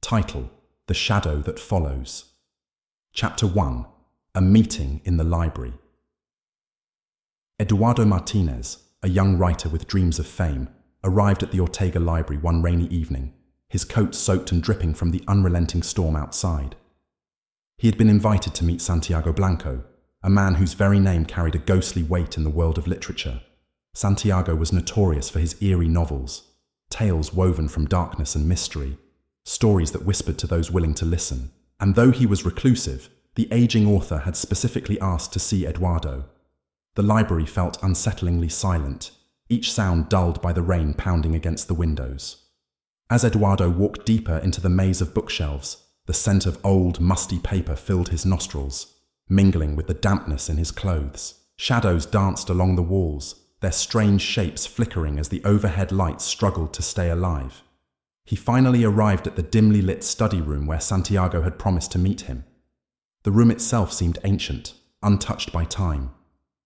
Title: The Shadow That Follows. Chapter 1: A Meeting in the Library. Eduardo Martinez, a young writer with dreams of fame, arrived at the Ortega Library one rainy evening, his coat soaked and dripping from the unrelenting storm outside. He had been invited to meet Santiago Blanco, a man whose very name carried a ghostly weight in the world of literature. Santiago was notorious for his eerie novels, tales woven from darkness and mystery, stories that whispered to those willing to listen. And though he was reclusive, the aging author had specifically asked to see Eduardo. The library felt unsettlingly silent, each sound dulled by the rain pounding against the windows. As Eduardo walked deeper into the maze of bookshelves, the scent of old, musty paper filled his nostrils, mingling with the dampness in his clothes. Shadows danced along the walls, their strange shapes flickering as the overhead lights struggled to stay alive. He finally arrived at the dimly lit study room where Santiago had promised to meet him. The room itself seemed ancient, untouched by time.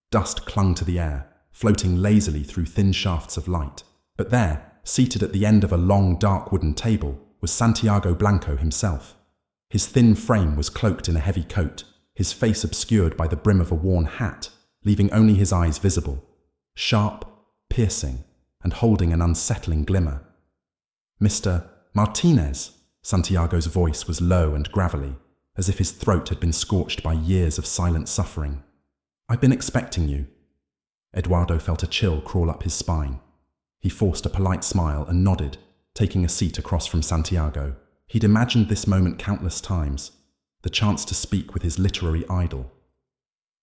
Dust clung to the air, floating lazily through thin shafts of light. But there, seated at the end of a long, dark wooden table, was Santiago Blanco himself. His thin frame was cloaked in a heavy coat, his face obscured by the brim of a worn hat, leaving only his eyes visible, sharp, piercing, and holding an unsettling glimmer. "Mr. Martinez," Santiago's voice was low and gravelly, as if his throat had been scorched by years of silent suffering. "I've been expecting you." Eduardo felt a chill crawl up his spine. He forced a polite smile and nodded, taking a seat across from Santiago. He'd imagined this moment countless times, the chance to speak with his literary idol.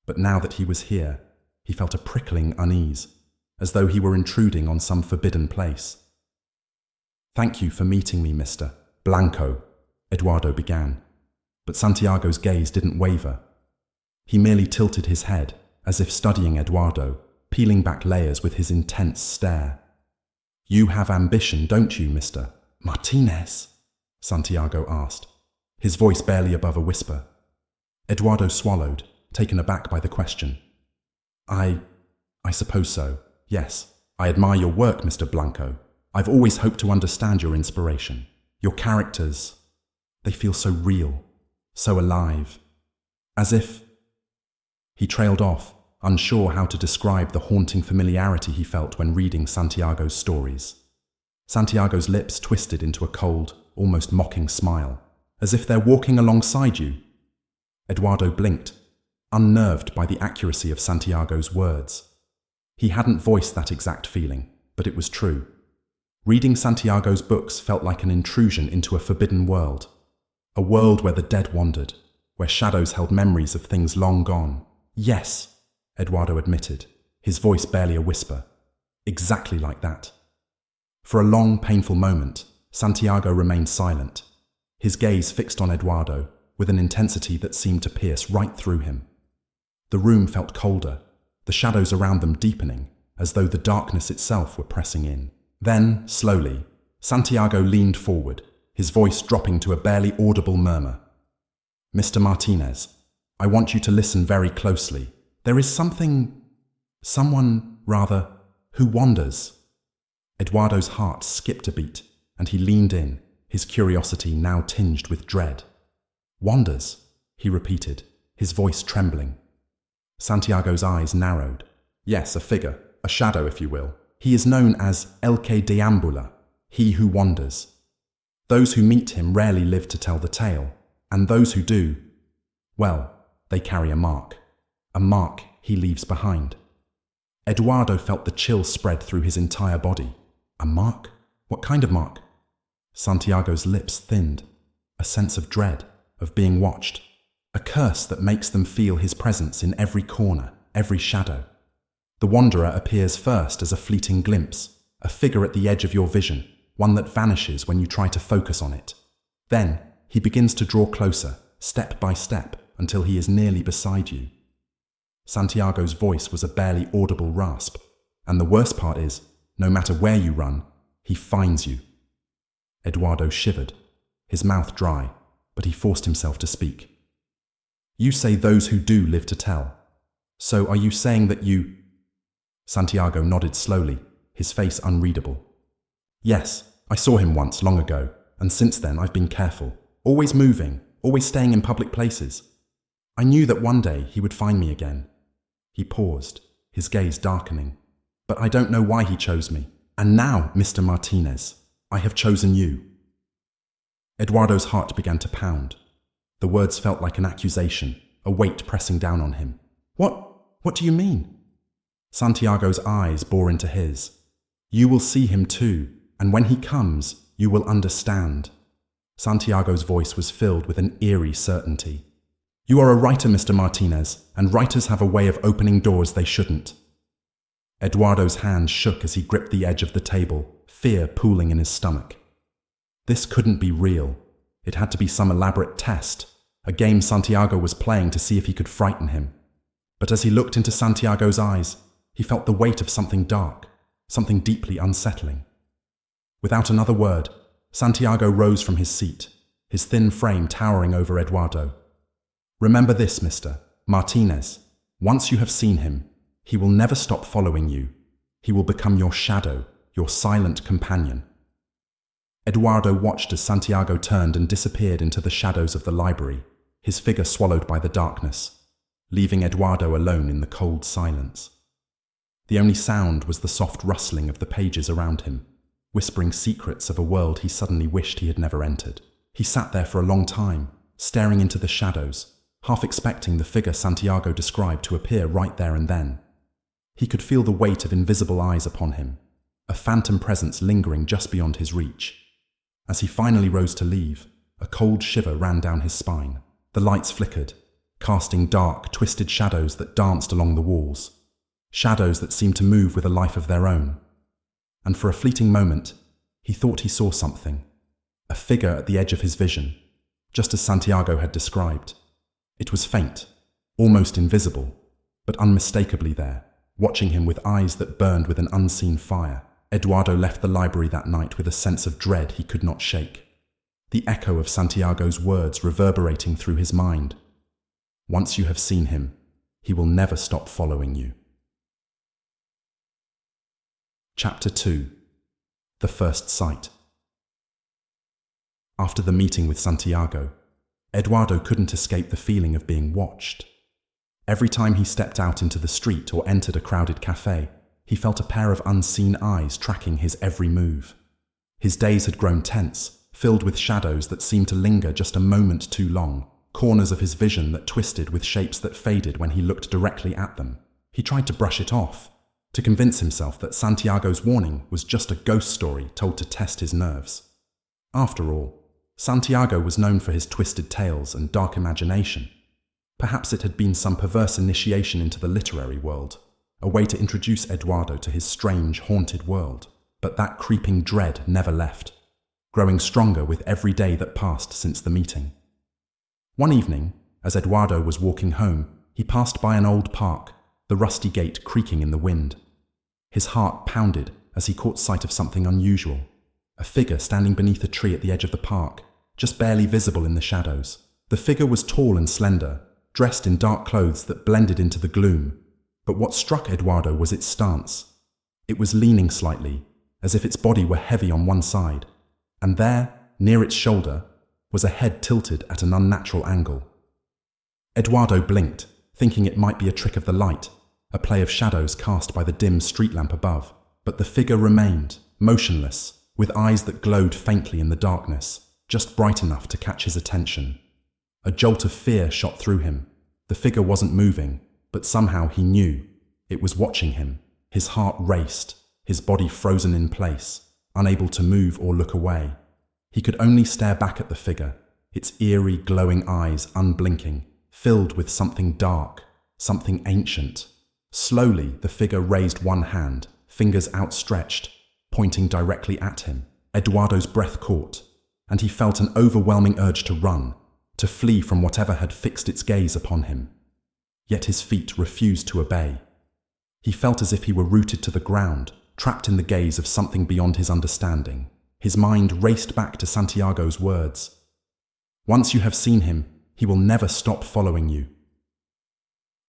But now that he was here, he felt a prickling unease, as though he were intruding on some forbidden place. "Thank you for meeting me, Mr. Blanco," Eduardo began. But Santiago's gaze didn't waver. He merely tilted his head, as if studying Eduardo, peeling back layers with his intense stare. "You have ambition, don't you, Mr. Martinez?" Santiago asked, his voice barely above a whisper. Eduardo swallowed, taken aback by the question. I suppose so, yes. I admire your work, Mr. Blanco. I've always hoped to understand your inspiration. Your characters, they feel so real, so alive. As if..." He trailed off, unsure how to describe the haunting familiarity he felt when reading Santiago's stories. Santiago's lips twisted into a cold, almost mocking smile, as if they're walking alongside you. Eduardo blinked, unnerved by the accuracy of Santiago's words. He hadn't voiced that exact feeling, but it was true. Reading Santiago's books felt like an intrusion into a forbidden world. A world where the dead wandered, where shadows held memories of things long gone. "Yes," Eduardo admitted, his voice barely a whisper. "Exactly like that." For a long, painful moment, Santiago remained silent, his gaze fixed on Eduardo with an intensity that seemed to pierce right through him. The room felt colder, the shadows around them deepening, as though the darkness itself were pressing in. Then, slowly, Santiago leaned forward, his voice dropping to a barely audible murmur. "Mr. Martinez, I want you to listen very closely. There is someone, who wanders." Eduardo's heart skipped a beat, and he leaned in, his curiosity now tinged with dread. "Wanders," he repeated, his voice trembling. Santiago's eyes narrowed. "Yes, a figure, a shadow if you will. He is known as El que deambula, he who wanders. Those who meet him rarely live to tell the tale, and those who do, well, they carry a mark he leaves behind." Eduardo felt the chill spread through his entire body. A mark? What kind of mark? Santiago's lips thinned, a sense of dread, of being watched, a curse that makes them feel his presence in every corner, every shadow. The wanderer appears first as a fleeting glimpse, a figure at the edge of your vision, one that vanishes when you try to focus on it. Then, he begins to draw closer, step by step, until he is nearly beside you. Santiago's voice was a barely audible rasp, and the worst part is, no matter where you run, he finds you. Eduardo shivered, his mouth dry, but he forced himself to speak. "You say those who do live to tell. So are you saying that you..." Santiago nodded slowly, his face unreadable. "Yes, I saw him once, long ago. and since then I've been careful, always moving, always staying in public places. I knew that one day he would find me again." He paused, his gaze darkening. "But I don't know why he chose me. And now, Mr. Martinez, I have chosen you." Eduardo's heart began to pound. The words felt like an accusation, a weight pressing down on him. What do you mean?" Santiago's eyes bore into his. "You will see him too, and when he comes, you will understand." Santiago's voice was filled with an eerie certainty. "You are a writer, Mr. Martinez, and writers have a way of opening doors they shouldn't." Eduardo's hands shook as he gripped the edge of the table, fear pooling in his stomach. This couldn't be real. It had to be some elaborate test, a game Santiago was playing to see if he could frighten him. But as he looked into Santiago's eyes, he felt the weight of something dark, something deeply unsettling. Without another word, Santiago rose from his seat, his thin frame towering over Eduardo. "Remember this, Mr. Martinez. Once you have seen him, he will never stop following you. He will become your shadow, your silent companion." Eduardo watched as Santiago turned and disappeared into the shadows of the library, his figure swallowed by the darkness, leaving Eduardo alone in the cold silence. The only sound was the soft rustling of the pages around him, whispering secrets of a world he suddenly wished he had never entered. He sat there for a long time, staring into the shadows, half expecting the figure Santiago described to appear right there and then. He could feel the weight of invisible eyes upon him, a phantom presence lingering just beyond his reach. As he finally rose to leave, a cold shiver ran down his spine. The lights flickered, casting dark, twisted shadows that danced along the walls, shadows that seemed to move with a life of their own. And for a fleeting moment, he thought he saw something, a figure at the edge of his vision, just as Santiago had described. It was faint, almost invisible, but unmistakably there, watching him with eyes that burned with an unseen fire. Eduardo left the library that night with a sense of dread he could not shake, the echo of Santiago's words reverberating through his mind. "Once you have seen him, he will never stop following you." Chapter 2. The First Sight. After the meeting with Santiago, Eduardo couldn't escape the feeling of being watched. Every time he stepped out into the street or entered a crowded cafe, he felt a pair of unseen eyes tracking his every move. His days had grown tense, filled with shadows that seemed to linger just a moment too long, corners of his vision that twisted with shapes that faded when he looked directly at them. He tried to brush it off, to convince himself that Santiago's warning was just a ghost story told to test his nerves. After all, Santiago was known for his twisted tales and dark imagination. Perhaps it had been some perverse initiation into the literary world, a way to introduce Eduardo to his strange, haunted world. But that creeping dread never left, growing stronger with every day that passed since the meeting. One evening, as Eduardo was walking home, he passed by an old park, the rusty gate creaking in the wind. His heart pounded as he caught sight of something unusual, a figure standing beneath a tree at the edge of the park, just barely visible in the shadows. The figure was tall and slender, dressed in dark clothes that blended into the gloom. But what struck Eduardo was its stance. It was leaning slightly, as if its body were heavy on one side, and there, near its shoulder, was a head tilted at an unnatural angle. Eduardo blinked, thinking it might be a trick of the light, a play of shadows cast by the dim street lamp above. But the figure remained, motionless, with eyes that glowed faintly in the darkness, just bright enough to catch his attention. A jolt of fear shot through him. The figure wasn't moving, but somehow he knew it was watching him. His heart raced, his body frozen in place, unable to move or look away. He could only stare back at the figure, its eerie, glowing eyes unblinking, filled with something dark, something ancient. Slowly, the figure raised one hand, fingers outstretched, pointing directly at him. Eduardo's breath caught, and he felt an overwhelming urge to run, to flee from whatever had fixed its gaze upon him. Yet his feet refused to obey. He felt as if he were rooted to the ground, trapped in the gaze of something beyond his understanding. His mind raced back to Santiago's words. "Once you have seen him, he will never stop following you."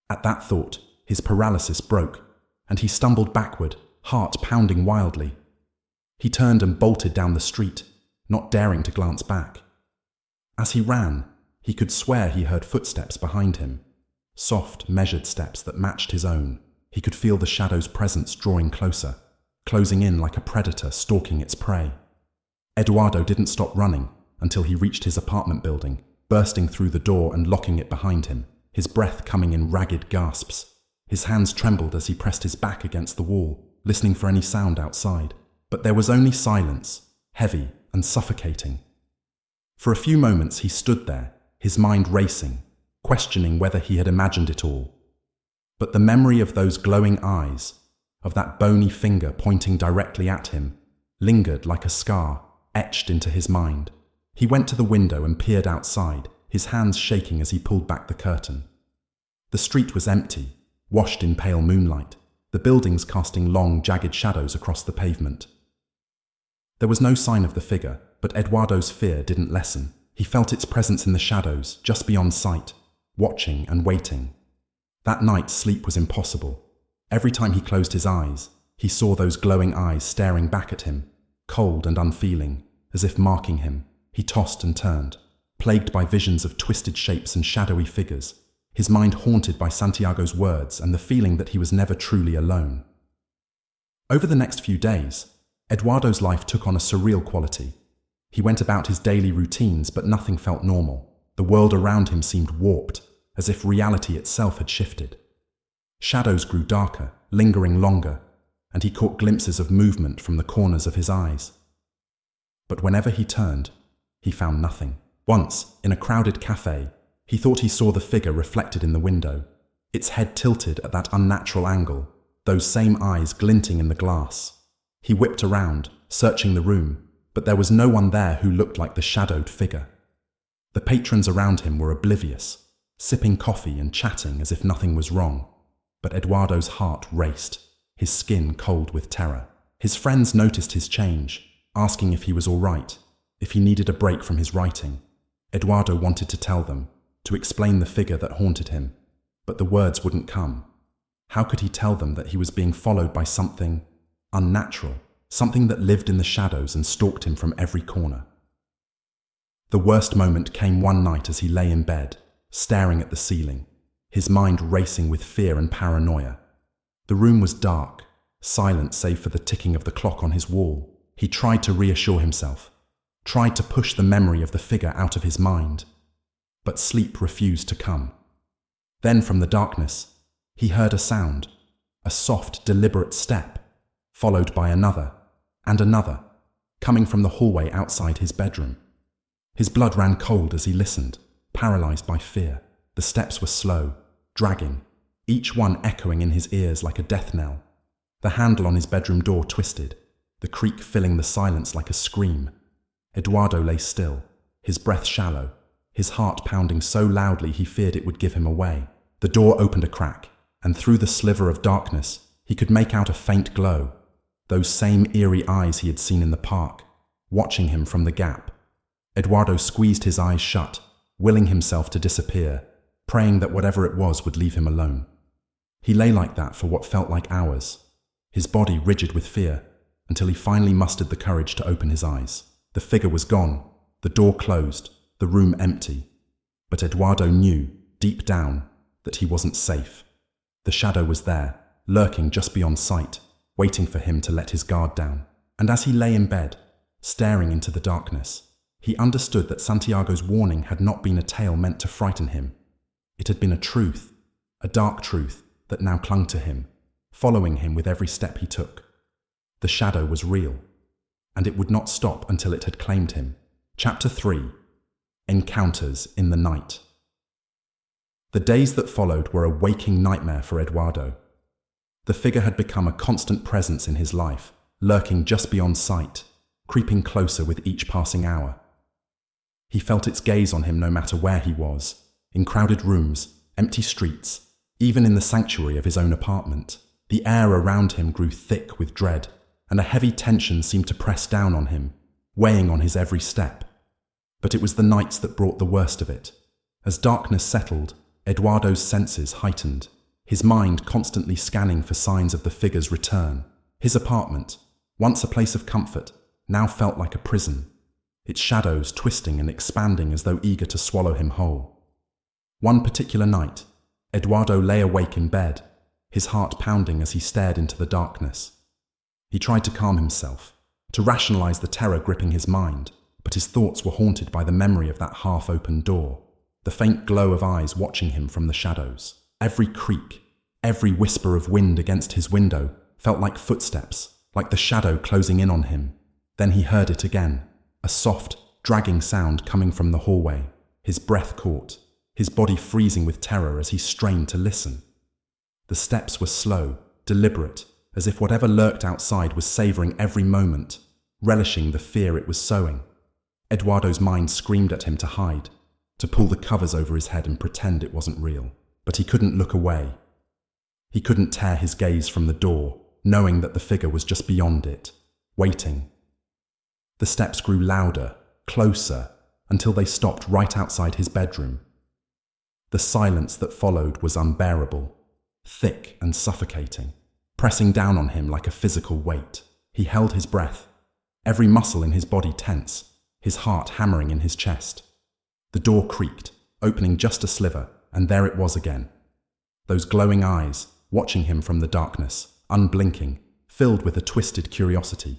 At that thought, his paralysis broke, and he stumbled backward, heart pounding wildly. He turned and bolted down the street, not daring to glance back. As he ran, he could swear he heard footsteps behind him, soft, measured steps that matched his own. He could feel the shadow's presence drawing closer, closing in like a predator stalking its prey. Eduardo didn't stop running until he reached his apartment building, bursting through the door and locking it behind him, his breath coming in ragged gasps. His hands trembled as he pressed his back against the wall, listening for any sound outside. But there was only silence, heavy and suffocating. For a few moments he stood there, his mind racing, questioning whether he had imagined it all. But the memory of those glowing eyes, of that bony finger pointing directly at him, lingered like a scar, etched into his mind. He went to the window and peered outside, his hands shaking as he pulled back the curtain. The street was empty, washed in pale moonlight, the buildings casting long, jagged shadows across the pavement. There was no sign of the figure, but Eduardo's fear didn't lessen. He felt its presence in the shadows, just beyond sight, watching and waiting. That night, sleep was impossible. Every time he closed his eyes, he saw those glowing eyes staring back at him, cold and unfeeling, as if marking him. He tossed and turned, plagued by visions of twisted shapes and shadowy figures, his mind haunted by Santiago's words and the feeling that he was never truly alone. Over the next few days, Eduardo's life took on a surreal quality. He went about his daily routines, but nothing felt normal. The world around him seemed warped, as if reality itself had shifted. Shadows grew darker, lingering longer, and he caught glimpses of movement from the corners of his eyes. But whenever he turned, he found nothing. Once, in a crowded cafe, he thought he saw the figure reflected in the window, its head tilted at that unnatural angle, those same eyes glinting in the glass. He whipped around, searching the room, but there was no one there who looked like the shadowed figure. The patrons around him were oblivious, sipping coffee and chatting as if nothing was wrong. But Eduardo's heart raced, his skin cold with terror. His friends noticed his change, asking if he was all right, if he needed a break from his writing. Eduardo wanted to tell them, to explain the figure that haunted him, but the words wouldn't come. How could he tell them that he was being followed by something unnatural, something that lived in the shadows and stalked him from every corner? The worst moment came one night as he lay in bed, staring at the ceiling, his mind racing with fear and paranoia. The room was dark, silent save for the ticking of the clock on his wall. He tried to reassure himself, tried to push the memory of the figure out of his mind, but sleep refused to come. Then from the darkness, he heard a sound, a soft, deliberate step, followed by another, and another, coming from the hallway outside his bedroom. His blood ran cold as he listened, paralyzed by fear. The steps were slow, dragging, each one echoing in his ears like a death knell. The handle on his bedroom door twisted, the creak filling the silence like a scream. Eduardo lay still, his breath shallow, his heart pounding so loudly he feared it would give him away. The door opened a crack, and through the sliver of darkness, he could make out a faint glow. Those same eerie eyes he had seen in the park, watching him from the gap. Eduardo squeezed his eyes shut, willing himself to disappear, praying that whatever it was would leave him alone. He lay like that for what felt like hours, his body rigid with fear, until he finally mustered the courage to open his eyes. The figure was gone, the door closed, the room empty. But Eduardo knew, deep down, that he wasn't safe. The shadow was there, lurking just beyond sight, waiting for him to let his guard down. And as he lay in bed, staring into the darkness, he understood that Santiago's warning had not been a tale meant to frighten him. It had been a truth, a dark truth that now clung to him, following him with every step he took. The shadow was real, and it would not stop until it had claimed him. Chapter 3: Encounters in the Night. The days that followed were a waking nightmare for Eduardo. The figure had become a constant presence in his life, lurking just beyond sight, creeping closer with each passing hour. He felt its gaze on him no matter where he was, in crowded rooms, empty streets, even in the sanctuary of his own apartment. The air around him grew thick with dread, and a heavy tension seemed to press down on him, weighing on his every step. But it was the nights that brought the worst of it. As darkness settled, Eduardo's senses heightened, his mind constantly scanning for signs of the figure's return. His apartment, once a place of comfort, now felt like a prison. its shadows twisting and expanding as though eager to swallow him whole. One particular night, Eduardo lay awake in bed, his heart pounding as he stared into the darkness. He tried to calm himself, to rationalize the terror gripping his mind, but his thoughts were haunted by the memory of that half-open door, the faint glow of eyes watching him from the shadows. Every creak, every whisper of wind against his window felt like footsteps, like the shadow closing in on him. Then he heard it again, a soft, dragging sound coming from the hallway. His breath caught, his body freezing with terror as he strained to listen. The steps were slow, deliberate, as if whatever lurked outside was savoring every moment, relishing the fear it was sowing. Eduardo's mind screamed at him to hide, to pull the covers over his head and pretend it wasn't real. But he couldn't look away. He couldn't tear his gaze from the door, knowing that the figure was just beyond it, waiting. The steps grew louder, closer, until they stopped right outside his bedroom. The silence that followed was unbearable, thick and suffocating, pressing down on him like a physical weight. He held his breath, every muscle in his body tense, his heart hammering in his chest. The door creaked, opening just a sliver, and there it was again. Those glowing eyes, watching him from the darkness, unblinking, filled with a twisted curiosity.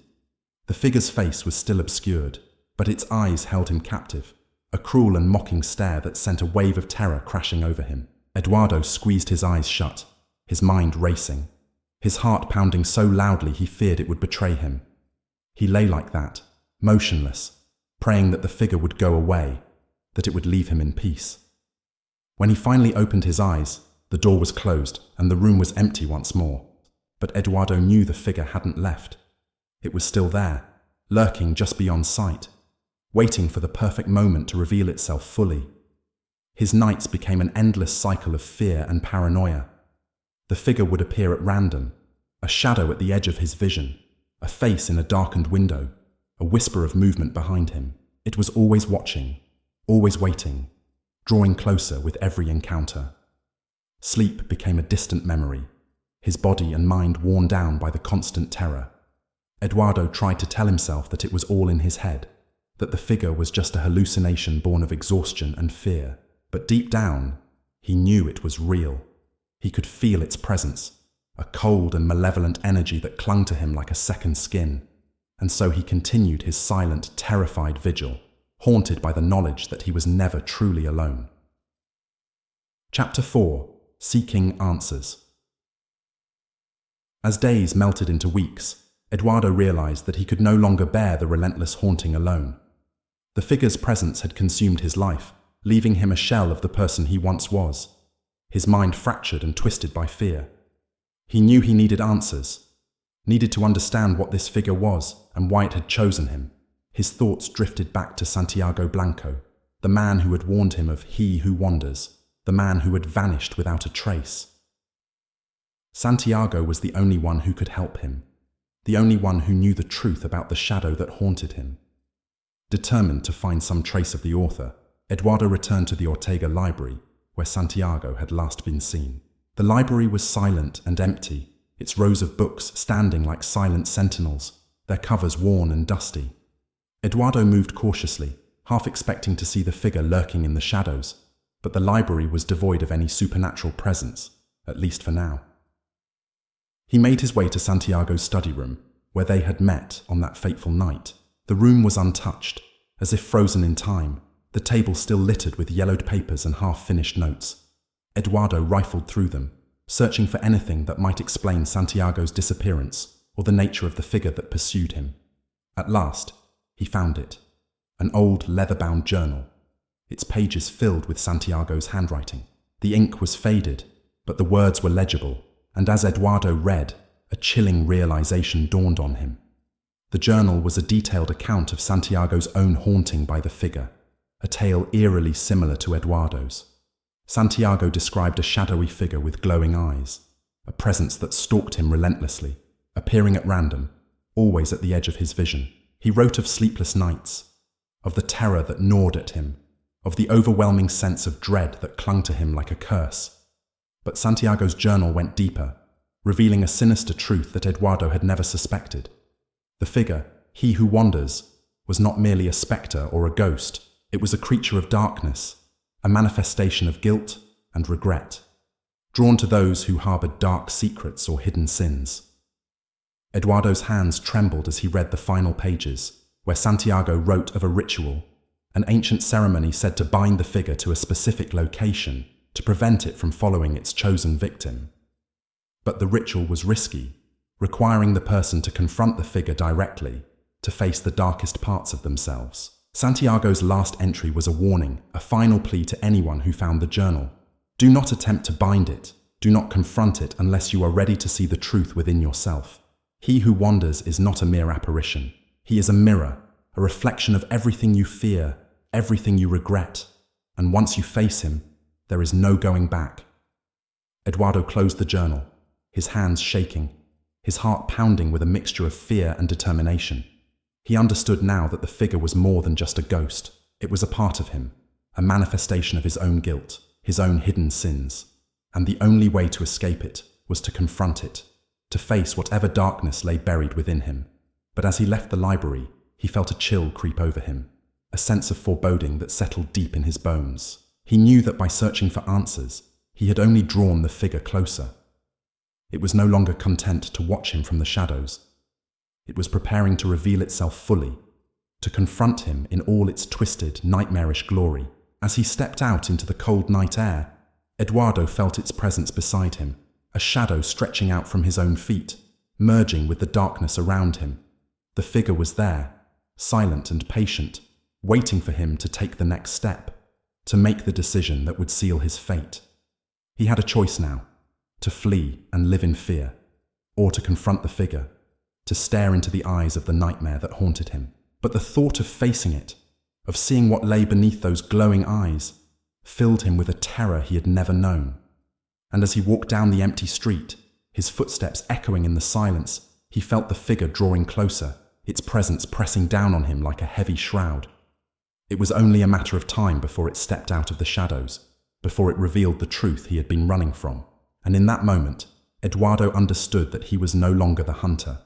The figure's face was still obscured, but its eyes held him captive, a cruel and mocking stare that sent a wave of terror crashing over him. Eduardo squeezed his eyes shut, his mind racing, his heart pounding so loudly he feared it would betray him. He lay like that, motionless, praying that the figure would go away, that it would leave him in peace. When he finally opened his eyes, the door was closed and the room was empty once more. But Eduardo knew the figure hadn't left. It was still there, lurking just beyond sight, waiting for the perfect moment to reveal itself fully. His nights became an endless cycle of fear and paranoia. The figure would appear at random, a shadow at the edge of his vision, a face in a darkened window, a whisper of movement behind him. It was always watching, always waiting, drawing closer with every encounter. Sleep became a distant memory, his body and mind worn down by the constant terror. Eduardo tried to tell himself that it was all in his head, that the figure was just a hallucination born of exhaustion and fear. But deep down, he knew it was real. He could feel its presence, a cold and malevolent energy that clung to him like a second skin. And so he continued his silent, terrified vigil, haunted by the knowledge that he was never truly alone. Chapter 4: Seeking Answers. As days melted into weeks, Eduardo realized that he could no longer bear the relentless haunting alone. The figure's presence had consumed his life, leaving him a shell of the person he once was, his mind fractured and twisted by fear. He knew he needed answers, needed to understand what this figure was and why it had chosen him. His thoughts drifted back to Santiago Blanco, the man who had warned him of He Who Wanders, the man who had vanished without a trace. Santiago was the only one who could help him, the only one who knew the truth about the shadow that haunted him. Determined to find some trace of the author, Eduardo returned to the Ortega Library, where Santiago had last been seen. The library was silent and empty, its rows of books standing like silent sentinels, their covers worn and dusty. Eduardo moved cautiously, half expecting to see the figure lurking in the shadows, but the library was devoid of any supernatural presence, at least for now. He made his way to Santiago's study room, where they had met on that fateful night. The room was untouched, as if frozen in time, the table still littered with yellowed papers and half-finished notes. Eduardo rifled through them, searching for anything that might explain Santiago's disappearance or the nature of the figure that pursued him. At last, he found it, an old leather-bound journal, its pages filled with Santiago's handwriting. The ink was faded, but the words were legible, and as Eduardo read, a chilling realization dawned on him. The journal was a detailed account of Santiago's own haunting by the figure, a tale eerily similar to Eduardo's. Santiago described a shadowy figure with glowing eyes, a presence that stalked him relentlessly, appearing at random, always at the edge of his vision. He wrote of sleepless nights, of the terror that gnawed at him, of the overwhelming sense of dread that clung to him like a curse. But Santiago's journal went deeper, revealing a sinister truth that Eduardo had never suspected. The figure, He Who Wanders, was not merely a spectre or a ghost. It was a creature of darkness, a manifestation of guilt and regret, drawn to those who harbored dark secrets or hidden sins. Eduardo's hands trembled as he read the final pages, where Santiago wrote of a ritual, an ancient ceremony said to bind the figure to a specific location to prevent it from following its chosen victim. But the ritual was risky, requiring the person to confront the figure directly, to face the darkest parts of themselves. Santiago's last entry was a warning, a final plea to anyone who found the journal. Do not attempt to bind it. Do not confront it unless you are ready to see the truth within yourself. He who wanders is not a mere apparition. He is a mirror, a reflection of everything you fear, everything you regret. And once you face him, there is no going back. Eduardo closed the journal, his hands shaking, his heart pounding with a mixture of fear and determination. He understood now that the figure was more than just a ghost. It was a part of him, a manifestation of his own guilt, his own hidden sins. And the only way to escape it was to confront it, to face whatever darkness lay buried within him. But as he left the library, he felt a chill creep over him, a sense of foreboding that settled deep in his bones. He knew that by searching for answers, he had only drawn the figure closer. It was no longer content to watch him from the shadows. It was preparing to reveal itself fully, to confront him in all its twisted, nightmarish glory. As he stepped out into the cold night air, Eduardo felt its presence beside him, a shadow stretching out from his own feet, merging with the darkness around him. The figure was there, silent and patient, waiting for him to take the next step, to make the decision that would seal his fate. He had a choice now, to flee and live in fear, or to confront the figure, to stare into the eyes of the nightmare that haunted him. But the thought of facing it, of seeing what lay beneath those glowing eyes, filled him with a terror he had never known. And as he walked down the empty street, his footsteps echoing in the silence, he felt the figure drawing closer, its presence pressing down on him like a heavy shroud. It was only a matter of time before it stepped out of the shadows, before it revealed the truth he had been running from. And in that moment, Eduardo understood that he was no longer the hunter.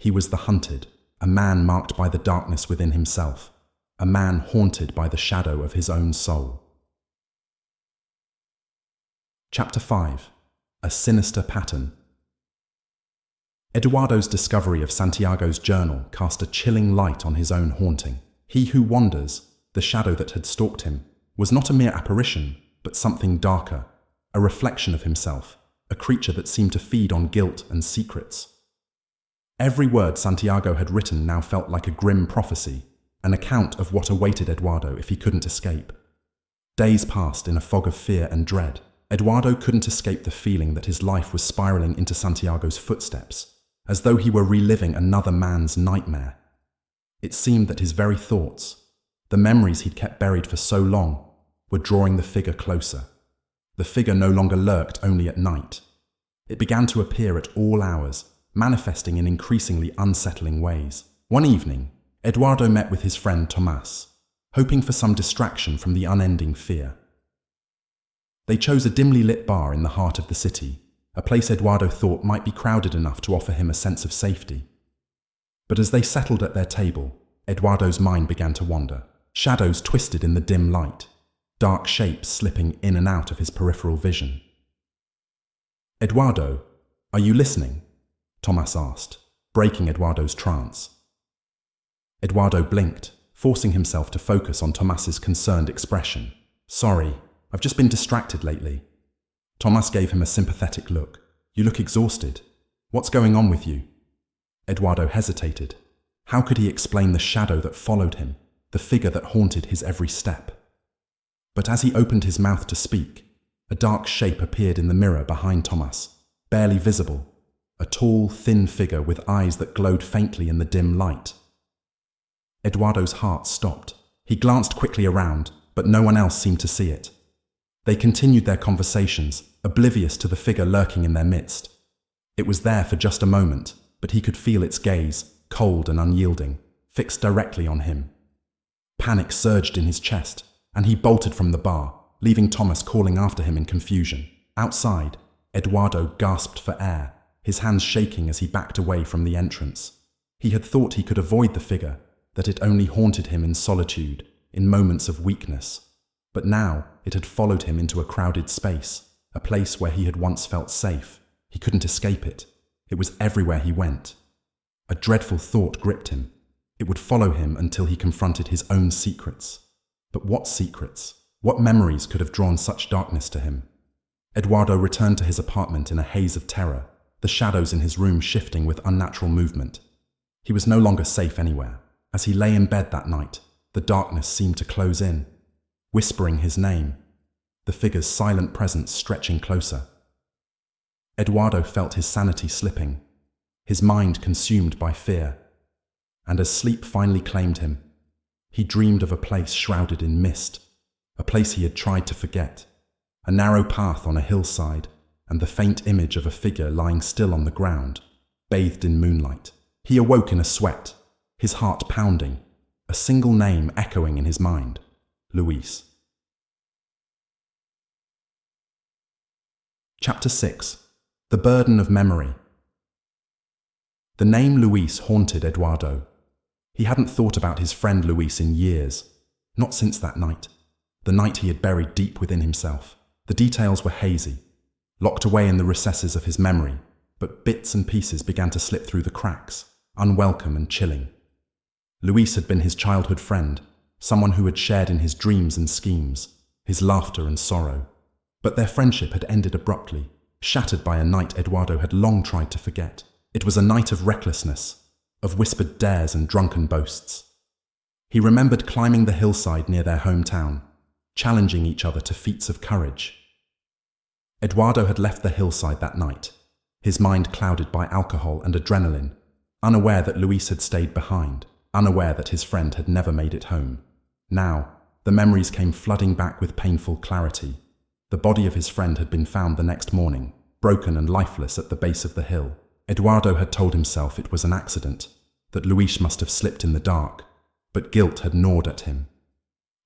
He was the hunted, a man marked by the darkness within himself, a man haunted by the shadow of his own soul. Chapter 5. A Sinister Pattern. Eduardo's discovery of Santiago's journal cast a chilling light on his own haunting. He who wanders, the shadow that had stalked him, was not a mere apparition, but something darker, a reflection of himself, a creature that seemed to feed on guilt and secrets. Every word Santiago had written now felt like a grim prophecy, an account of what awaited Eduardo if he couldn't escape. Days passed in a fog of fear and dread. Eduardo couldn't escape the feeling that his life was spiraling into Santiago's footsteps, as though he were reliving another man's nightmare. It seemed that his very thoughts, the memories he'd kept buried for so long, were drawing the figure closer. The figure no longer lurked only at night. It began to appear at all hours, manifesting in increasingly unsettling ways. One evening, Eduardo met with his friend Tomas, hoping for some distraction from the unending fear. They chose a dimly lit bar in the heart of the city, a place Eduardo thought might be crowded enough to offer him a sense of safety. But as they settled at their table, Eduardo's mind began to wander. Shadows twisted in the dim light, dark shapes slipping in and out of his peripheral vision. "Eduardo, are you listening?" Tomas asked, breaking Eduardo's trance. Eduardo blinked, forcing himself to focus on Tomas's concerned expression. "Sorry, I've just been distracted lately." Tomas gave him a sympathetic look. "You look exhausted. What's going on with you?" Eduardo hesitated. How could he explain the shadow that followed him, the figure that haunted his every step? But as he opened his mouth to speak, a dark shape appeared in the mirror behind Tomas, barely visible, a tall, thin figure with eyes that glowed faintly in the dim light. Eduardo's heart stopped. He glanced quickly around, but no one else seemed to see it. They continued their conversations, oblivious to the figure lurking in their midst. It was there for just a moment, but he could feel its gaze, cold and unyielding, fixed directly on him. Panic surged in his chest, and he bolted from the bar, leaving Tomas calling after him in confusion. Outside, Eduardo gasped for air, his hands shaking as he backed away from the entrance. He had thought he could avoid the that it only haunted him in solitude, in moments of weakness. But now it had followed him into a crowded space, a place where he had once felt safe. He couldn't escape it. It was everywhere he went. A dreadful thought gripped him. It would follow him until he confronted his own secrets. But what secrets? What memories could have drawn such darkness to him? Eduardo returned to his apartment in a haze of terror, the shadows in his room shifting with unnatural movement. He was no longer safe anywhere. As he lay in bed that night, the darkness seemed to close in, whispering his name, the figure's silent presence stretching closer. Eduardo felt his sanity slipping, his mind consumed by fear. And as sleep finally claimed him, he dreamed of a place shrouded in mist, a place he had tried to forget, a narrow path on a hillside, and the faint image of a figure lying still on the ground, bathed in moonlight. He awoke in a sweat, his heart pounding, a single name echoing in his mind: Luis. Chapter 6. The Burden of Memory. The name Luis haunted Eduardo. He hadn't thought about his friend Luis in years, not since that night, the night he had buried deep within himself. The details were hazy, locked away in the recesses of his memory, but bits and pieces began to slip through the cracks, unwelcome and chilling. Luis had been his childhood friend, someone who had shared in his dreams and schemes, his laughter and sorrow. But their friendship had ended abruptly, shattered by a night Eduardo had long tried to forget. It was a night of recklessness, of whispered dares and drunken boasts. He remembered climbing the hillside near their hometown, challenging each other to feats of courage. Eduardo had left the hillside that night, his mind clouded by alcohol and adrenaline, unaware that Luis had stayed behind, unaware that his friend had never made it home. Now, the memories came flooding back with painful clarity. The body of his friend had been found the next morning, broken and lifeless at the base of the hill. Eduardo had told himself it was an accident, that Luis must have slipped in the dark, but guilt had gnawed at him.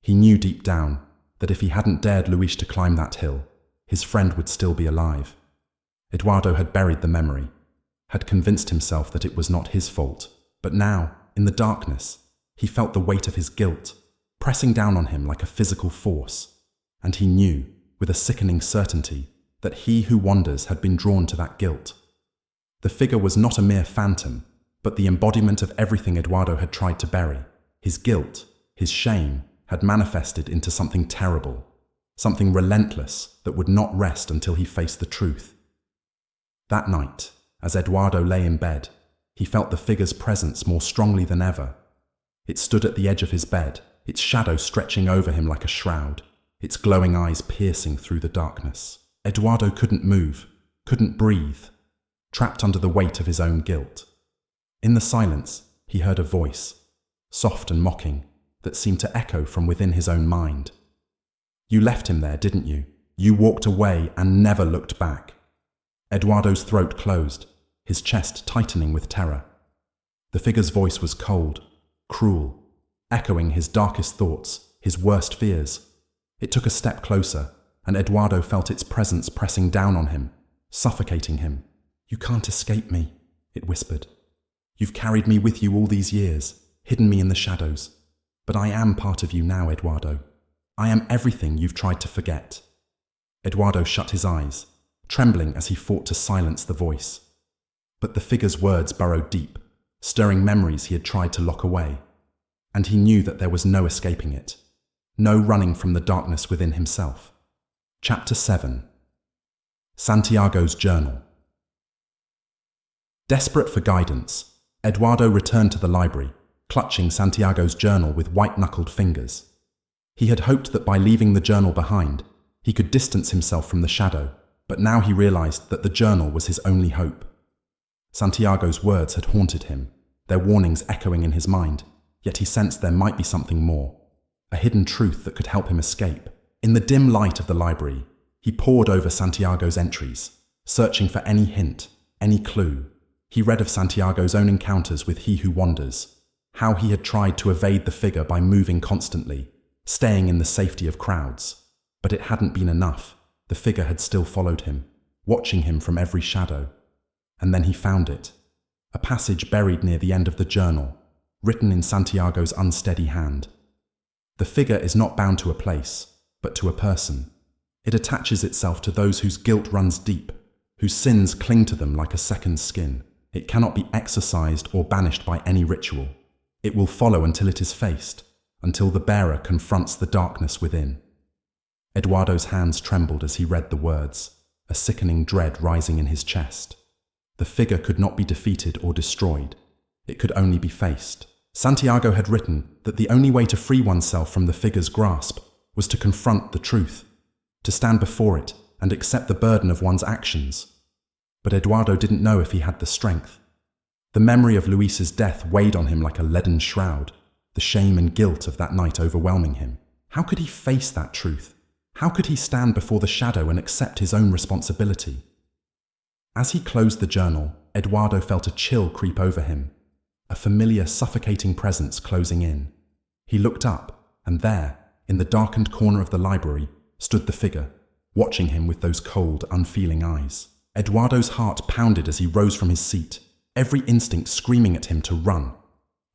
He knew deep down that if he hadn't dared Luis to climb that hill, his friend would still be alive. Eduardo had buried the memory, had convinced himself that it was not his fault, but now, in the darkness, he felt the weight of his guilt, pressing down on him like a physical force, and he knew, with a sickening certainty, that he who wanders had been drawn to that guilt. The figure was not a mere phantom, but the embodiment of everything Eduardo had tried to bury. His guilt, his shame, had manifested into something terrible, something relentless that would not rest until he faced the truth. That night, as Eduardo lay in bed, he felt the figure's presence more strongly than ever. It stood at the edge of his bed, its shadow stretching over him like a shroud, its glowing eyes piercing through the darkness. Eduardo couldn't move, couldn't breathe, trapped under the weight of his own guilt. In the silence, he heard a voice, soft and mocking, that seemed to echo from within his own mind. "You left him there, didn't you? You walked away and never looked back." Eduardo's throat closed, his chest tightening with terror. The figure's voice was cold, cruel, echoing his darkest thoughts, his worst fears. It took a step closer, and Eduardo felt its presence pressing down on him, suffocating him. "You can't escape me," it whispered. "You've carried me with you all these years, hidden me in the shadows. But I am part of you now, Eduardo. I am everything you've tried to forget." Eduardo shut his eyes, trembling as he fought to silence the voice. But the figure's words burrowed deep, stirring memories he had tried to lock away. And he knew that there was no escaping it, no running from the darkness within himself. Chapter 7. Santiago's Journal. Desperate for guidance, Eduardo returned to the library, clutching Santiago's journal with white-knuckled fingers. He had hoped that by leaving the journal behind, he could distance himself from the shadow, but now he realized that the journal was his only hope. Santiago's words had haunted him, their warnings echoing in his mind, yet he sensed there might be something more, a hidden truth that could help him escape. In the dim light of the library, he pored over Santiago's entries, searching for any hint, any clue. He read of Santiago's own encounters with He Who Wanders, how he had tried to evade the figure by moving constantly, staying in the safety of crowds. But it hadn't been enough. The figure had still followed him, watching him from every shadow. And then he found it, a passage buried near the end of the journal, written in Santiago's unsteady hand. The figure is not bound to a place, but to a person. It attaches itself to those whose guilt runs deep, whose sins cling to them like a second skin. It cannot be exorcised or banished by any ritual. It will follow until it is faced, until the bearer confronts the darkness within. Eduardo's hands trembled as he read the words, a sickening dread rising in his chest. The figure could not be defeated or destroyed. It could only be faced. Santiago had written that the only way to free oneself from the figure's grasp was to confront the truth, to stand before it and accept the burden of one's actions. But Eduardo didn't know if he had the strength. The memory of Luis's death weighed on him like a leaden shroud, the shame and guilt of that night overwhelming him. How could he face that truth? How could he stand before the shadow and accept his own responsibility? As he closed the journal, Eduardo felt a chill creep over him, a familiar, suffocating presence closing in. He looked up, and there, in the darkened corner of the library, stood the figure, watching him with those cold, unfeeling eyes. Eduardo's heart pounded as he rose from his seat, every instinct screaming at him to run.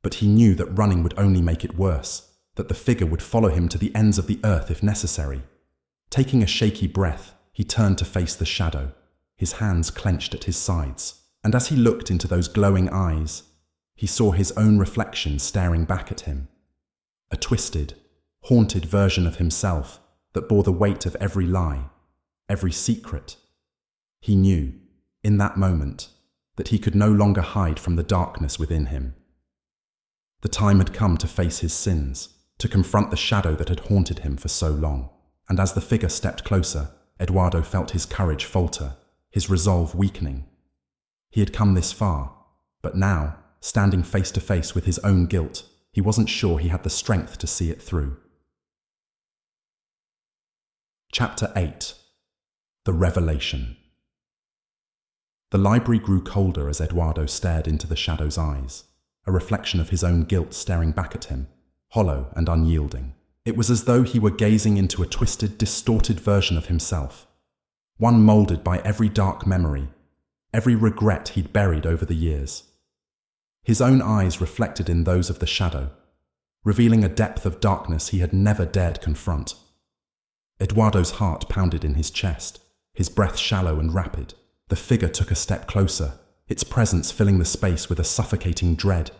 But he knew that running would only make it worse, that the figure would follow him to the ends of the earth if necessary. Taking a shaky breath, he turned to face the shadow, his hands clenched at his sides. And as he looked into those glowing eyes, he saw his own reflection staring back at him. A twisted, haunted version of himself that bore the weight of every lie, every secret. He knew, in that moment, that he could no longer hide from the darkness within him. The time had come to face his sins, to confront the shadow that had haunted him for so long. And as the figure stepped closer, Eduardo felt his courage falter, his resolve weakening. He had come this far, but now, standing face to face with his own guilt, he wasn't sure he had the strength to see it through. Chapter 8. The Revelation. The library grew colder as Eduardo stared into the shadow's eyes, a reflection of his own guilt staring back at him, hollow and unyielding. It was as though he were gazing into a twisted, distorted version of himself, one molded by every dark memory, every regret he'd buried over the years. His own eyes reflected in those of the shadow, revealing a depth of darkness he had never dared confront. Eduardo's heart pounded in his chest, his breath shallow and rapid. The figure took a step closer, its presence filling the space with a suffocating dread.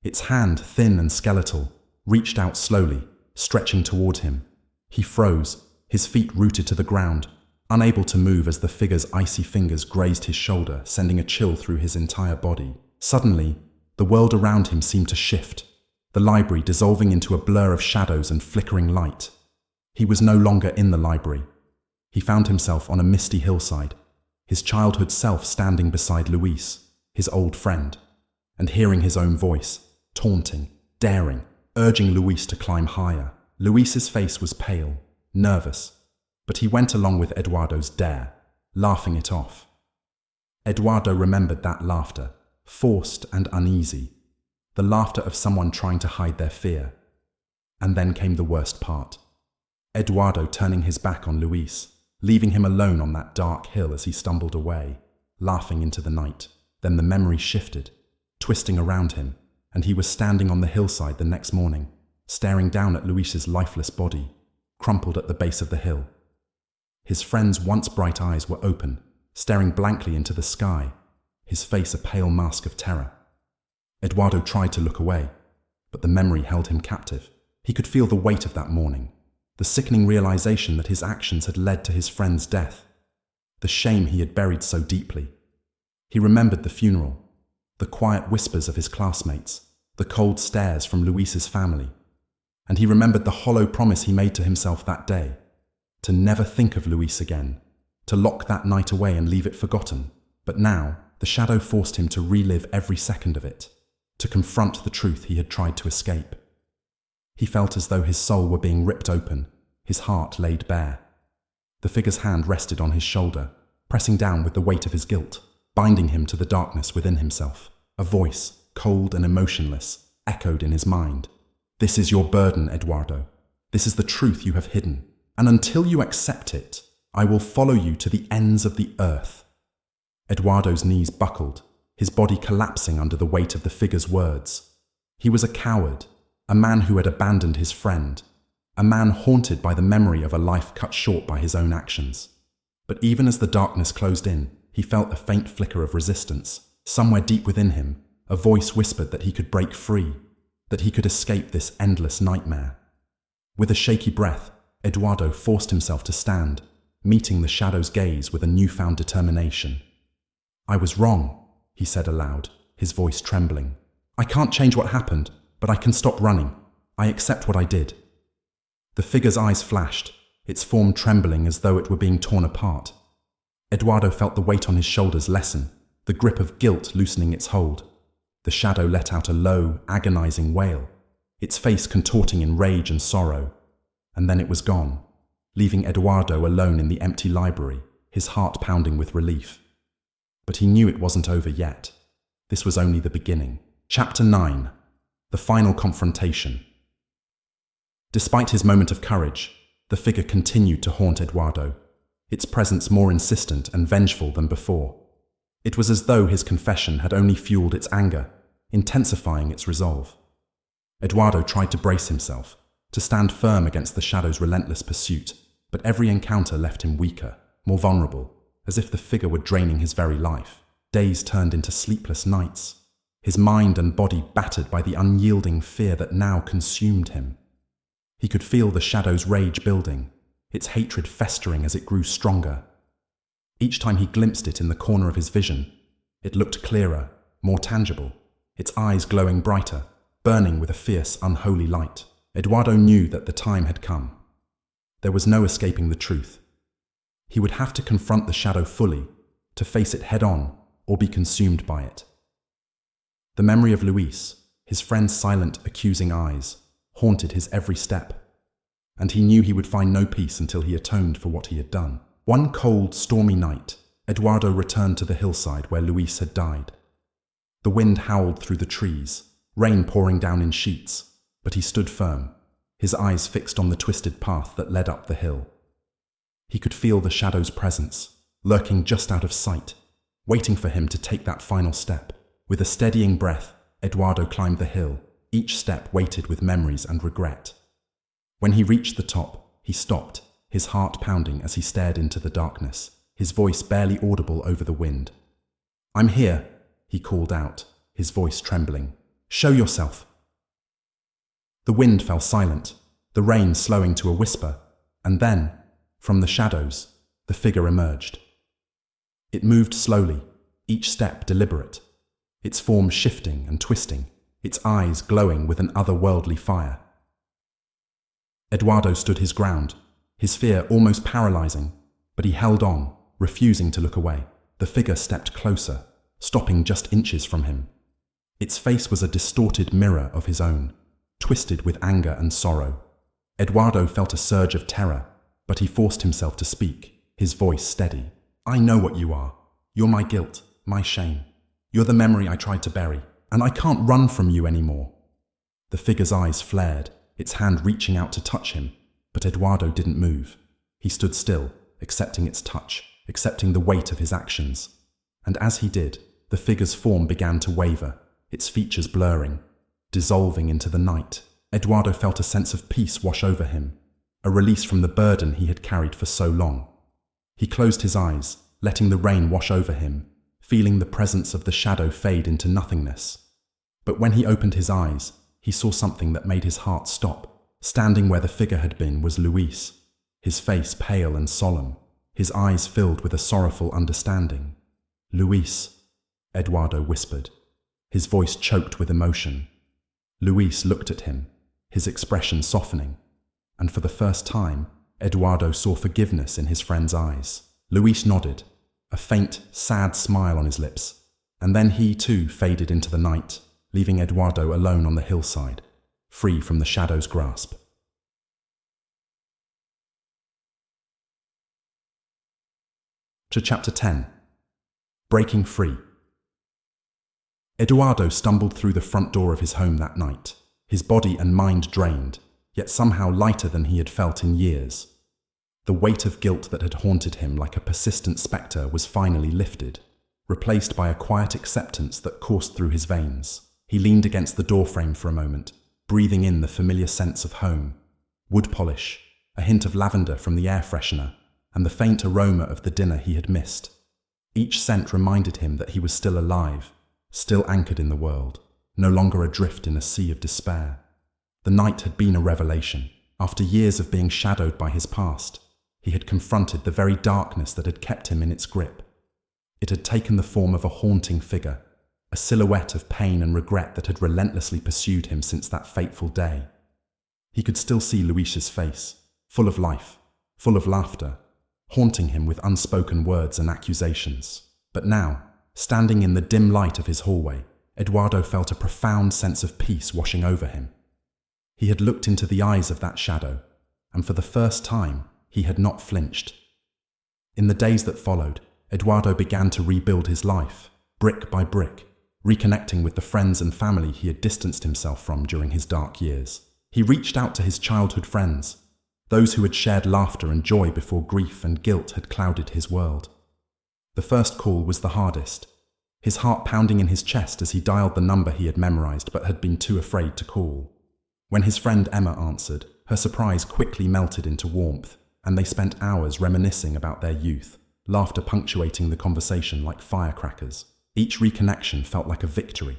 Its hand, thin and skeletal, reached out slowly, stretching toward him. He froze, his feet rooted to the ground, unable to move as the figure's icy fingers grazed his shoulder, sending a chill through his entire body. Suddenly, the world around him seemed to shift, the library dissolving into a blur of shadows and flickering light. He was no longer in the library. He found himself on a misty hillside, his childhood self standing beside Luis, his old friend, and hearing his own voice, taunting, daring, urging Luis to climb higher. Luis's face was pale, nervous, but he went along with Eduardo's dare, laughing it off. Eduardo remembered that laughter, forced and uneasy, the laughter of someone trying to hide their fear. And then came the worst part. Eduardo turning his back on Luis, leaving him alone on that dark hill as he stumbled away, laughing into the night. Then the memory shifted, twisting around him, and he was standing on the hillside the next morning, staring down at Luis's lifeless body, crumpled at the base of the hill. His friend's once bright eyes were open, staring blankly into the sky, his face a pale mask of terror. Eduardo tried to look away, but the memory held him captive. He could feel the weight of that morning, the sickening realization that his actions had led to his friend's death, the shame he had buried so deeply. He remembered the funeral, the quiet whispers of his classmates, the cold stares from Luis's family, and he remembered the hollow promise he made to himself that day, to never think of Luis again, to lock that night away and leave it forgotten. But now, the shadow forced him to relive every second of it, to confront the truth he had tried to escape. He felt as though his soul were being ripped open, his heart laid bare. The figure's hand rested on his shoulder, pressing down with the weight of his guilt, binding him to the darkness within himself. A voice, cold and emotionless, echoed in his mind. "This is your burden, Eduardo. This is the truth you have hidden. And until you accept it, I will follow you to the ends of the earth." Eduardo's knees buckled, his body collapsing under the weight of the figure's words. He was a coward, a man who had abandoned his friend, a man haunted by the memory of a life cut short by his own actions. But even as the darkness closed in, he felt a faint flicker of resistance. Somewhere deep within him, a voice whispered that he could break free, that he could escape this endless nightmare. With a shaky breath, Eduardo forced himself to stand, meeting the shadow's gaze with a newfound determination. "I was wrong," he said aloud, his voice trembling. "I can't change what happened, but I can stop running. I accept what I did." The figure's eyes flashed, its form trembling as though it were being torn apart. Eduardo felt the weight on his shoulders lessen, the grip of guilt loosening its hold. The shadow let out a low, agonizing wail, its face contorting in rage and sorrow. And then it was gone, leaving Eduardo alone in the empty library, his heart pounding with relief. But he knew it wasn't over yet. This was only the beginning. Chapter 9. The Final Confrontation. Despite his moment of courage, the figure continued to haunt Eduardo, its presence more insistent and vengeful than before. It was as though his confession had only fueled its anger, intensifying its resolve. Eduardo tried to brace himself, to stand firm against the shadow's relentless pursuit, but every encounter left him weaker, more vulnerable, as if the figure were draining his very life. Days turned into sleepless nights, his mind and body battered by the unyielding fear that now consumed him. He could feel the shadow's rage building, its hatred festering as it grew stronger. Each time he glimpsed it in the corner of his vision, it looked clearer, more tangible, its eyes glowing brighter, burning with a fierce, unholy light. Eduardo knew that the time had come. There was no escaping the truth. He would have to confront the shadow fully, to face it head-on, or be consumed by it. The memory of Luis, his friend's silent, accusing eyes, haunted his every step, and he knew he would find no peace until he atoned for what he had done. One cold, stormy night, Eduardo returned to the hillside where Luis had died. The wind howled through the trees, rain pouring down in sheets, but he stood firm, his eyes fixed on the twisted path that led up the hill. He could feel the shadow's presence, lurking just out of sight, waiting for him to take that final step. With a steadying breath, Eduardo climbed the hill, each step weighted with memories and regret. When he reached the top, he stopped, his heart pounding as he stared into the darkness, his voice barely audible over the wind. "I'm here," he called out, his voice trembling. "Show yourself." The wind fell silent, the rain slowing to a whisper, and then, from the shadows, the figure emerged. It moved slowly, each step deliberate, its form shifting and twisting, its eyes glowing with an otherworldly fire. Eduardo stood his ground, his fear almost paralyzing, but he held on, refusing to look away. The figure stepped closer, stopping just inches from him. Its face was a distorted mirror of his own, twisted with anger and sorrow. Eduardo felt a surge of terror, but he forced himself to speak, his voice steady. "I know what you are. You're my guilt, my shame. You're the memory I tried to bury, and I can't run from you anymore." The figure's eyes flared, its hand reaching out to touch him, but Eduardo didn't move. He stood still, accepting its touch, accepting the weight of his actions. And as he did, the figure's form began to waver, its features blurring, dissolving into the night. Eduardo felt a sense of peace wash over him, a release from the burden he had carried for so long. He closed his eyes, letting the rain wash over him, feeling the presence of the shadow fade into nothingness. But when he opened his eyes, he saw something that made his heart stop. Standing where the figure had been was Luis, his face pale and solemn, his eyes filled with a sorrowful understanding. "Luis," Eduardo whispered, his voice choked with emotion. Luis looked at him, his expression softening, and for the first time, Eduardo saw forgiveness in his friend's eyes. Luis nodded, a faint, sad smile on his lips, and then he too faded into the night, leaving Eduardo alone on the hillside, free from the shadow's grasp. To Chapter 10. Breaking Free. Eduardo stumbled through the front door of his home that night, his body and mind drained, yet somehow lighter than he had felt in years. The weight of guilt that had haunted him like a persistent spectre was finally lifted, replaced by a quiet acceptance that coursed through his veins. He leaned against the doorframe for a moment, breathing in the familiar sense of home. Wood polish, a hint of lavender from the air freshener, and the faint aroma of the dinner he had missed. Each scent reminded him that he was still alive, still anchored in the world, no longer adrift in a sea of despair. The night had been a revelation. After years of being shadowed by his past, he had confronted the very darkness that had kept him in its grip. It had taken the form of a haunting figure, a silhouette of pain and regret that had relentlessly pursued him since that fateful day. He could still see Luis's face, full of life, full of laughter, haunting him with unspoken words and accusations. But now, standing in the dim light of his hallway, Eduardo felt a profound sense of peace washing over him. He had looked into the eyes of that shadow, and for the first time, he had not flinched. In the days that followed, Eduardo began to rebuild his life, brick by brick, reconnecting with the friends and family he had distanced himself from during his dark years. He reached out to his childhood friends, those who had shared laughter and joy before grief and guilt had clouded his world. The first call was the hardest, his heart pounding in his chest as he dialed the number he had memorized but had been too afraid to call. When his friend Emma answered, her surprise quickly melted into warmth, and they spent hours reminiscing about their youth, laughter punctuating the conversation like firecrackers. Each reconnection felt like a victory,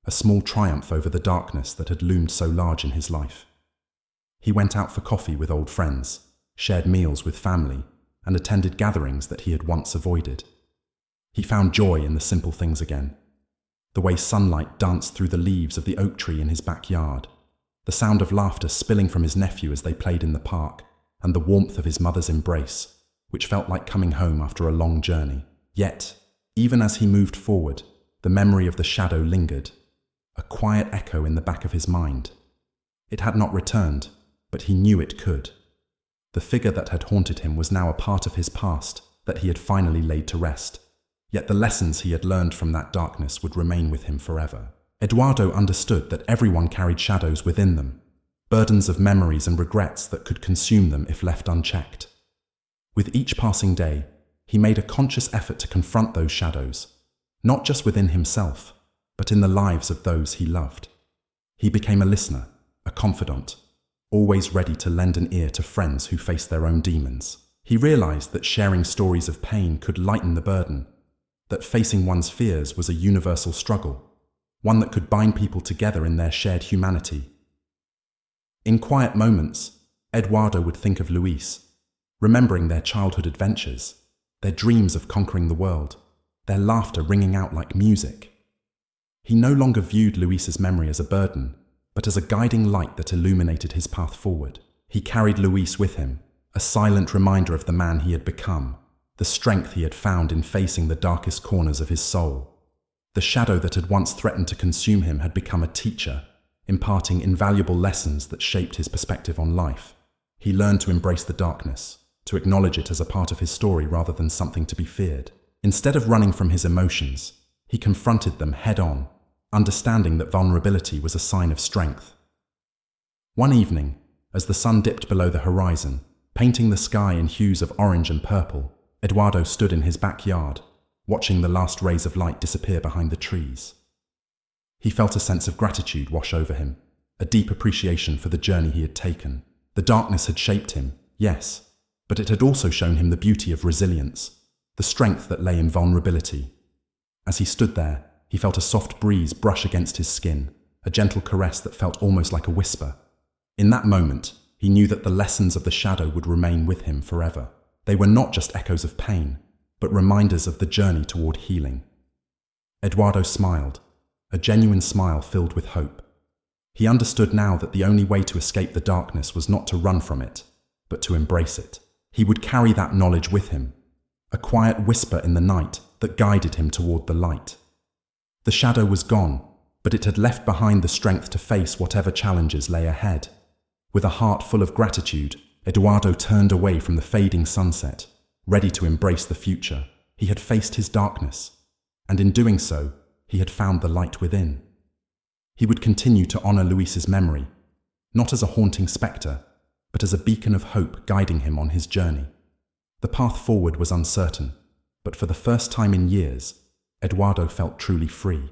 a small triumph over the darkness that had loomed so large in his life. He went out for coffee with old friends, shared meals with family, and attended gatherings that he had once avoided. He found joy in the simple things again. The way sunlight danced through the leaves of the oak tree in his backyard, the sound of laughter spilling from his nephew as they played in the park, and the warmth of his mother's embrace, which felt like coming home after a long journey. Yet, even as he moved forward, the memory of the shadow lingered, a quiet echo in the back of his mind. It had not returned, but he knew it could. The figure that had haunted him was now a part of his past that he had finally laid to rest. Yet the lessons he had learned from that darkness would remain with him forever. Eduardo understood that everyone carried shadows within them, burdens of memories and regrets that could consume them if left unchecked. With each passing day, he made a conscious effort to confront those shadows, not just within himself, but in the lives of those he loved. He became a listener, a confidant, always ready to lend an ear to friends who faced their own demons. He realized that sharing stories of pain could lighten the burden, that facing one's fears was a universal struggle, one that could bind people together in their shared humanity. In quiet moments, Eduardo would think of Luis, remembering their childhood adventures, their dreams of conquering the world, their laughter ringing out like music. He no longer viewed Luis's memory as a burden, but as a guiding light that illuminated his path forward. He carried Luis with him, a silent reminder of the man he had become, the strength he had found in facing the darkest corners of his soul. The shadow that had once threatened to consume him had become a teacher, imparting invaluable lessons that shaped his perspective on life. He learned to embrace the darkness, to acknowledge it as a part of his story rather than something to be feared. Instead of running from his emotions, he confronted them head-on, understanding that vulnerability was a sign of strength. One evening, as the sun dipped below the horizon, painting the sky in hues of orange and purple, Eduardo stood in his backyard, watching the last rays of light disappear behind the trees. He felt a sense of gratitude wash over him, a deep appreciation for the journey he had taken. The darkness had shaped him, yes, but it had also shown him the beauty of resilience, the strength that lay in vulnerability. As he stood there, he felt a soft breeze brush against his skin, a gentle caress that felt almost like a whisper. In that moment, he knew that the lessons of the shadow would remain with him forever. They were not just echoes of pain, but reminders of the journey toward healing. Eduardo smiled, a genuine smile filled with hope. He understood now that the only way to escape the darkness was not to run from it, but to embrace it. He would carry that knowledge with him, a quiet whisper in the night that guided him toward the light. The shadow was gone, but it had left behind the strength to face whatever challenges lay ahead. With a heart full of gratitude, Eduardo turned away from the fading sunset, ready to embrace the future. He had faced his darkness, and in doing so, he had found the light within. He would continue to honor Luis's memory, not as a haunting specter, but as a beacon of hope guiding him on his journey. The path forward was uncertain, but for the first time in years, Eduardo felt truly free.